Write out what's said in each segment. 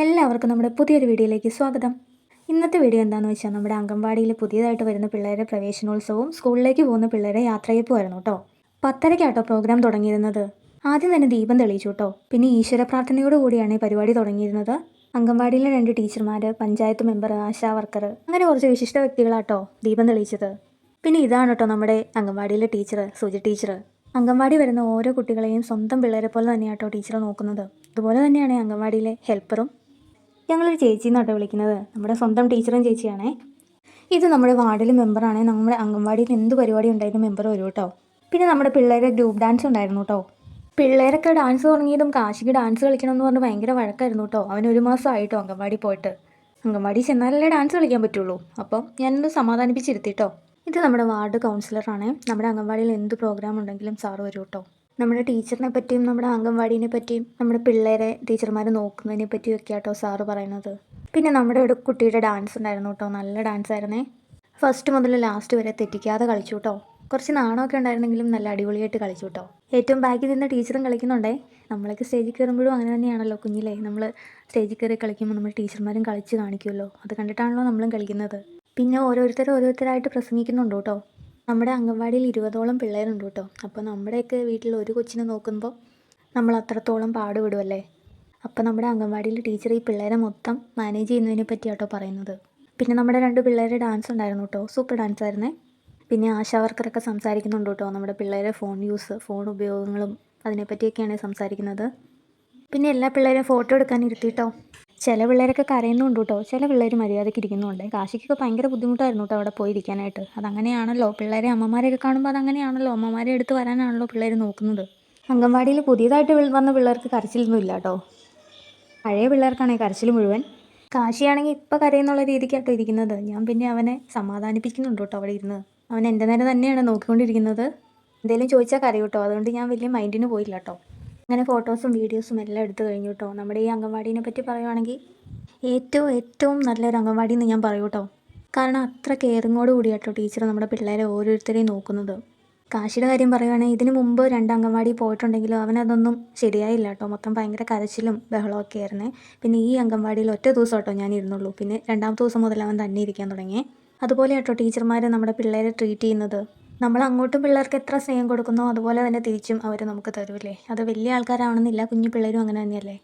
എല്ലാവർക്കും നമ്മുടെ പുതിയൊരു വീഡിയോയിലേക്ക് സ്വാഗതം. ഇന്നത്തെ വീഡിയോ എന്താണെന്ന് വെച്ചാൽ നമ്മുടെ അംഗൻവാടിയിൽ പുതിയതായിട്ട് വരുന്ന പിള്ളേരെ പ്രവേശനോത്സവവും സ്കൂളിലേക്ക് പോകുന്ന പിള്ളേരെ യാത്രയപ്പുമായിരുന്നു കേട്ടോ. 10:30 പ്രോഗ്രാം തുടങ്ങിയിരുന്നത്. ആദ്യം തന്നെ ദീപം തെളിയിച്ചു കേട്ടോ. പിന്നെ ഈശ്വര പ്രാർത്ഥനയോടുകൂടിയാണ് ഈ പരിപാടി തുടങ്ങിയിരുന്നത്. അംഗൻവാടിയിലെ 2 ടീച്ചർമാർ, പഞ്ചായത്ത് മെമ്പർ, ആശാ വർക്കർ, അങ്ങനെ കുറച്ച് വിശിഷ്ട വ്യക്തികളാട്ടോ ദീപം തെളിയിച്ചത്. പിന്നെ ഇതാണ് കേട്ടോ നമ്മുടെ അംഗൻവാടിയിലെ ടീച്ചർ, സുജി ടീച്ചർ. അംഗൻവാടി വരുന്ന ഓരോ കുട്ടികളെയും സ്വന്തം പിള്ളേരെ പോലെ തന്നെയാട്ടോ ടീച്ചർ നോക്കുന്നത്. അതുപോലെ തന്നെയാണ് അംഗൻവാടിയിലെ ഹെൽപ്പറും. ഞങ്ങളൊരു ചേച്ചിന്നാട്ടോ വിളിക്കുന്നത്, നമ്മുടെ സ്വന്തം ടീച്ചറും ചേച്ചിയാണേ. ഇത് നമ്മുടെ വാർഡിലെ മെമ്പറാണ്. നമ്മുടെ അംഗൻവാടിയിൽ എന്ത് പരിപാടി ഉണ്ടായിരുന്നു മെമ്പർ വരും കേട്ടോ. പിന്നെ നമ്മുടെ പിള്ളേരെ ഗ്രൂപ്പ് ഡാൻസ് ഉണ്ടായിരുന്നു കേട്ടോ. പിള്ളേരൊക്കെ ഡാൻസ് തുടങ്ങിയതും കാശിക്ക് ഡാൻസ് കളിക്കണം എന്ന് പറഞ്ഞ് ഭയങ്കര വഴക്കായിരുന്നു കേട്ടോ. അവൻ 1 മാസമായിട്ടോ അംഗൻവാടി പോയിട്ട്. അംഗൻവാടി ചെന്നാലല്ലേ ഡാൻസ് കളിക്കാൻ പറ്റുള്ളൂ. അപ്പം ഞാനൊന്ന് സമാധാനിപ്പിച്ചിരുത്തിട്ടോ. ഇത് നമ്മുടെ വാർഡ് കൗൺസിലറാണ്. നമ്മുടെ അംഗൻവാടിയിൽ എന്ത് പ്രോഗ്രാം ഉണ്ടെങ്കിലും സാറ് വരും കേട്ടോ. നമ്മുടെ ടീച്ചറിനെ പറ്റിയും നമ്മുടെ അംഗൻവാടിനെ പറ്റിയും നമ്മുടെ പിള്ളേരെ ടീച്ചർമാർ നോക്കുന്നതിനെ പറ്റിയും ഒക്കെ ആട്ടോ സാറ് പറയുന്നത്. പിന്നെ നമ്മുടെ ഒരു കുട്ടിയുടെ ഡാൻസ് ഉണ്ടായിരുന്നു കേട്ടോ. നല്ല ഡാൻസ് ആയിരുന്നേ. ഫസ്റ്റ് മുതൽ ലാസ്റ്റ് വരെ തെറ്റിക്കാതെ കളിച്ചു കേട്ടോ. കുറച്ച് നാണമൊക്കെ ഉണ്ടായിരുന്നെങ്കിലും നല്ല അടിപൊളിയായിട്ട് കളിച്ചു കേട്ടോ. ഏറ്റവും ബാക്കിൽ നിന്ന് ടീച്ചറും കളിക്കുന്നുണ്ടേ. നമ്മളൊക്കെ സ്റ്റേജിൽ കയറുമ്പോഴും അങ്ങനെ തന്നെയാണല്ലോ കുഞ്ഞിലേ. നമ്മൾ സ്റ്റേജിൽ കയറി കളിക്കുമ്പോൾ നമ്മൾ ടീച്ചർമാരും കളിച്ച് കാണിക്കുമല്ലോ. അത് കണ്ടിട്ടാണല്ലോ നമ്മളും കളിക്കുന്നത്. പിന്നെ ഓരോരുത്തരായിട്ട് പ്രസംഗിക്കുന്നുണ്ട് കേട്ടോ. നമ്മുടെ അംഗൻവാടിയിൽ 20ഓളം പിള്ളേരുണ്ട് കേട്ടോ. അപ്പോൾ നമ്മുടെയൊക്കെ വീട്ടിൽ ഒരു കൊച്ചിനെ നോക്കുമ്പോൾ നമ്മൾ അത്രത്തോളം പാടുപെടുമല്ലേ. അപ്പോൾ നമ്മുടെ അംഗൻവാടിയിൽ ടീച്ചർ ഈ പിള്ളേരെ മൊത്തം മാനേജ് ചെയ്യുന്നതിനെ പറ്റിയാട്ടോ പറയുന്നത്. പിന്നെ നമ്മുടെ 2 പിള്ളേരുടെ ഡാൻസ് ഉണ്ടായിരുന്നു കേട്ടോ. സൂപ്പർ ഡാൻസ് ആയിരുന്നേ. പിന്നെ ആശാ വർക്കറൊക്കെ സംസാരിക്കുന്നുണ്ട് കേട്ടോ. നമ്മുടെ പിള്ളേരെ ഫോൺ ഉപയോഗങ്ങളും അതിനെപ്പറ്റിയൊക്കെയാണ് സംസാരിക്കുന്നത്. പിന്നെ എല്ലാ പിള്ളേരും ഫോട്ടോ എടുക്കാൻ ഇരുത്തിയിട്ടോ. ചില പിള്ളേരൊക്കെ കരയുന്നുണ്ട് കേട്ടോ. ചില പിള്ളേർ മര്യാദയ്ക്ക് ഇരിക്കുന്നുണ്ട്. കാശിക്കൊക്കെ ഭയങ്കര ബുദ്ധിമുട്ടായിരുന്നു കേട്ടോ അവിടെ പോയി ഇരിക്കാനായിട്ട്. അതങ്ങനെയാണല്ലോ, പിള്ളേരെ അമ്മമാരെയൊക്കെ കാണുമ്പോൾ അതങ്ങനെയാണല്ലോ. അമ്മമാരെ എടുത്ത് വരാനാണല്ലോ പിള്ളേർ നോക്കുന്നത്. അംഗൻവാടിയിൽ പുതിയതായിട്ട് വന്ന പിള്ളേർക്ക് കരച്ചിലൊന്നും ഇല്ല കേട്ടോ. പഴയ പിള്ളേർക്കാണെങ്കിൽ കരച്ചിൽ മുഴുവൻ. കാശിയാണെങ്കിൽ ഇപ്പോൾ കരയെന്നുള്ള രീതിക്കാട്ടോ ഇരിക്കുന്നത്. ഞാൻ പിന്നെ അവനെ സമാധാനിപ്പിക്കുന്നുണ്ട് കേട്ടോ അവിടെ ഇരുന്ന്. അവൻ എൻ്റെ നേരെ തന്നെയാണ് നോക്കിക്കൊണ്ടിരിക്കുന്നത്. എന്തെങ്കിലും ചോദിച്ചാൽ കരയും കേട്ടോ. അതുകൊണ്ട് ഞാൻ വലിയ മൈൻഡിന് പോയില്ല കേട്ടോ. അങ്ങനെ ഫോട്ടോസും വീഡിയോസും എല്ലാം എടുത്തു കഴിഞ്ഞു കേട്ടോ. നമ്മുടെ ഈ അംഗൻവാടീനെ പറ്റി പറയുവാണെങ്കിൽ ഏറ്റവും നല്ലൊരു അംഗൻവാടി എന്ന് ഞാൻ പറയൂ കേട്ടോ. കാരണം അത്ര കെയറിങ്ങോട് കൂടിയാട്ടോ ടീച്ചർ നമ്മുടെ പിള്ളേരെ ഓരോരുത്തരെയും നോക്കുന്നത്. കാശിയുടെ കാര്യം പറയുവാണെങ്കിൽ ഇതിന് മുമ്പ് 2 അംഗൻവാടി പോയിട്ടുണ്ടെങ്കിലും അവനതൊന്നും ശരിയായില്ല കേട്ടോ. മൊത്തം ഭയങ്കര കരച്ചിലും ബഹളമൊക്കെ ആയിരുന്നേ. പിന്നെ ഈ അംഗൻവാടിയിൽ ഒറ്റ ദിവസം കേട്ടോ ഞാൻ ഇരുന്നുള്ളൂ. പിന്നെ 2ാമത്തെ ദിവസം മുതൽ അവൻ തന്നെ ഇരിക്കാൻ തുടങ്ങി. അതുപോലെ കേട്ടോ ടീച്ചർമാർ നമ്മുടെ പിള്ളേരെ ട്രീറ്റ് ചെയ്യുന്നത്. നമ്മൾ അങ്ങോട്ടും പിള്ളേർക്ക് എത്ര സ്നേഹം കൊടുക്കുന്നോ അതുപോലെ തന്നെ തിരിച്ചും അവർ നമുക്ക് തരുമല്ലേ. അത് വലിയ ആൾക്കാരാവണമെന്നില്ല, കുഞ്ഞു പിള്ളേരും അങ്ങനെ തന്നെയല്ലേ.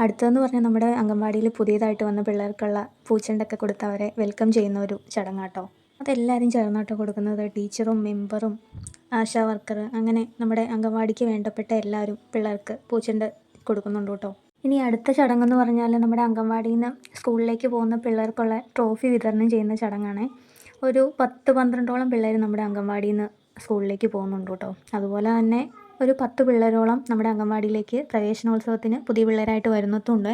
അടുത്തതെന്ന് പറഞ്ഞാൽ നമ്മുടെ അംഗൻവാടിയിൽ പുതിയതായിട്ട് വന്ന പിള്ളേർക്കുള്ള പൂച്ചെണ്ടൊക്കെ കൊടുത്ത് അവരെ വെൽക്കം ചെയ്യുന്ന ഒരു ചടങ്ങാട്ടോ. അതെല്ലാവരും ചേർന്നാട്ടോ കൊടുക്കുന്നത്. ടീച്ചറും മെമ്പറും ആശാ വർക്കർ, അങ്ങനെ നമ്മുടെ അംഗൻവാടിക്ക് വേണ്ടപ്പെട്ട എല്ലാവരും പിള്ളേർക്ക് പൂച്ചെണ്ട് കൊടുക്കുന്നുണ്ട് കേട്ടോ. ഇനി അടുത്ത ചടങ്ങെന്ന് പറഞ്ഞാൽ നമ്മുടെ അംഗൻവാടിയിൽ നിന്ന് സ്കൂളിലേക്ക് പോകുന്ന പിള്ളേർക്കുള്ള ട്രോഫി വിതരണം ചെയ്യുന്ന ചടങ്ങാണ്. ഒരു 10-12ഓളം പിള്ളേർ നമ്മുടെ അംഗൻവാടിയിൽ നിന്ന് സ്കൂളിലേക്ക് പോകുന്നുണ്ട് കേട്ടോ. അതുപോലെ തന്നെ ഒരു 10 പിള്ളേരോളം നമ്മുടെ അംഗൻവാടിയിലേക്ക് പ്രവേശനോത്സവത്തിന് പുതിയ പിള്ളേരായിട്ട് വരുന്നതുണ്ട്.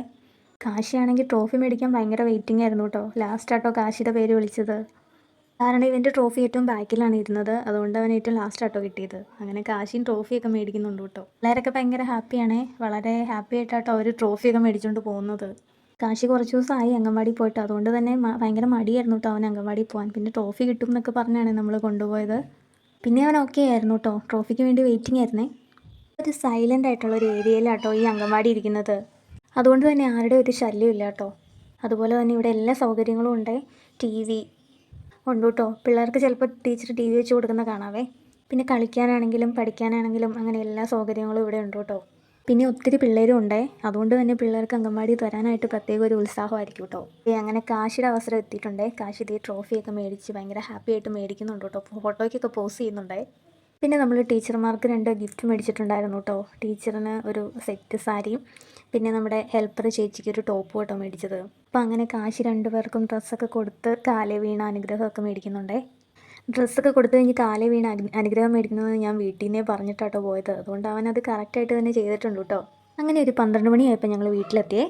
കാശിയാണെങ്കിൽ ട്രോഫി മേടിക്കാൻ ഭയങ്കര വെയിറ്റിംഗ് ആയിരുന്നു കേട്ടോ. ലാസ്റ്റാട്ടോ കാശിയുടെ പേര് വിളിച്ചത്. കാരണം ഇവൻ്റെ ട്രോഫി ഏറ്റവും ബാക്കിലാണ് ഇരുന്നത്. അതുകൊണ്ട് അവൻ ഏറ്റവും ലാസ്റ്റാട്ടോ കിട്ടിയത്. അങ്ങനെ കാശിയും ട്രോഫിയൊക്കെ മേടിക്കുന്നുണ്ട് കേട്ടോ. പിള്ളേരൊക്കെ ഭയങ്കര ഹാപ്പിയാണേ. വളരെ ഹാപ്പി ആയിട്ടാട്ടോ അവർ ട്രോഫിയൊക്കെ മേടിച്ചുകൊണ്ട് പോകുന്നത്. കാശി കുറച്ച് ദിവസമായി അംഗൻവാടി പോയിട്ട്. അതുകൊണ്ട് തന്നെ ഭയങ്കര മടിയായിരുന്നു കേട്ടോ അവൻ അംഗൻവാടി പോകാൻ. പിന്നെ ട്രോഫി കിട്ടും എന്നൊക്കെ പറഞ്ഞാണ് നമ്മൾ കൊണ്ടുപോയത്. പിന്നെ അവൻ ഓക്കെ ആയിരുന്നു കേട്ടോ. ട്രോഫിക്ക് വേണ്ടി വെയിറ്റിംഗ് ആയിരുന്നേ. ഒരു സൈലൻ്റ് ആയിട്ടുള്ളൊരു ഏരിയയിലാട്ടോ ഈ അംഗൻവാടി ഇരിക്കുന്നത്. അതുകൊണ്ട് തന്നെ ആരുടെ ഒരു ശല്യമില്ല കേട്ടോ. അതുപോലെ തന്നെ ഇവിടെ എല്ലാ സൗകര്യങ്ങളും ഉണ്ട്. TV ഉണ്ട് കേട്ടോ. പിള്ളേർക്ക് ചിലപ്പോൾ ടീച്ചർ TV വെച്ച് കൊടുക്കുന്ന കാണാവേ. പിന്നെ കളിക്കാനാണെങ്കിലും പഠിക്കാനാണെങ്കിലും അങ്ങനെ എല്ലാ സൗകര്യങ്ങളും ഇവിടെ ഉണ്ട് കേട്ടോ. പിന്നെ ഒത്തിരി പിള്ളേരും ഉണ്ടേ. അതുകൊണ്ട് തന്നെ പിള്ളേർക്ക് അംഗൻവാടി വരാനായിട്ട് പ്രത്യേക ഒരു ഉത്സാഹമായിരിക്കും കേട്ടോ. അങ്ങനെ കാശിയുടെ അവസരം എത്തിയിട്ടുണ്ടേ. കാശി ഈ ട്രോഫിയൊക്കെ മേടിച്ച് ഭയങ്കര ഹാപ്പി ആയിട്ട് മേടിക്കുന്നുണ്ട് കേട്ടോ. ഫോട്ടോയ്ക്കൊക്കെ പോസ് ചെയ്യുന്നുണ്ടേ. പിന്നെ നമ്മൾ ടീച്ചർമാർക്ക് 2 ഗിഫ്റ്റ് മേടിച്ചിട്ടുണ്ടായിരുന്നു കേട്ടോ. ടീച്ചറിന് ഒരു സെറ്റ് സാരിയും പിന്നെ നമ്മുടെ ഹെൽപ്പർ ചേച്ചിക്ക് ഒരു ടോപ്പ് കേട്ടോ മേടിച്ചത്. അപ്പോൾ അങ്ങനെ കാശി 2 പേർക്കും ഡ്രസ്സൊക്കെ കൊടുത്ത് കാലേ വീണ അനുഗ്രഹമൊക്കെ മേടിക്കുന്നുണ്ടേ. ഡ്രസ്സൊക്കെ കൊടുത്തു കഴിഞ്ഞ് കാലേ വീണ അനുഗ്രഹം മേടിക്കുന്നത് ഞാൻ വീട്ടിൽ നിന്നേ പറഞ്ഞിട്ടാട്ടോ പോയത്. അതുകൊണ്ട് അവനത് കറക്റ്റായിട്ട് തന്നെ ചെയ്തിട്ടുണ്ട് കേട്ടോ. അങ്ങനെ ഒരു 12 മണിയായപ്പോൾ ഞങ്ങൾ വീട്ടിലെത്തിയേ.